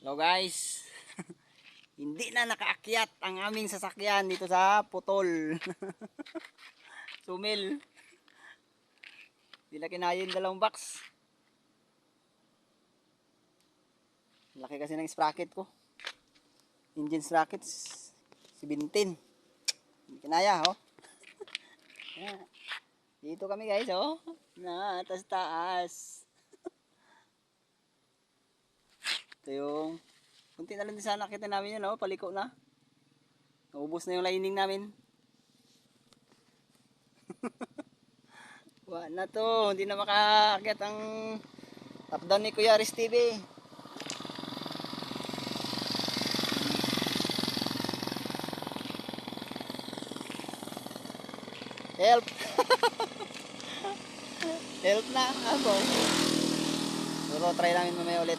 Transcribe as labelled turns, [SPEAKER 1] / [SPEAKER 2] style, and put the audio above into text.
[SPEAKER 1] Hello guys. Hindi na nakaakyat ang aming sasakyan dito sa Putol. Sumil. Hindi na kinaya yung dalawang box. Laki kasi ng sprocket ko. Engine sprockets 17. Hindi kinaya oh. Dito kami guys oh. Na taas. Ito yung kunti na lang din sana nakita namin yun oh. Paliko na. Naubos na yung lining namin. Wala na to, hindi na makaakyat ang top down ni Kuya Aris TV. Help! Help na ako. Pero try namin mamaya ulit.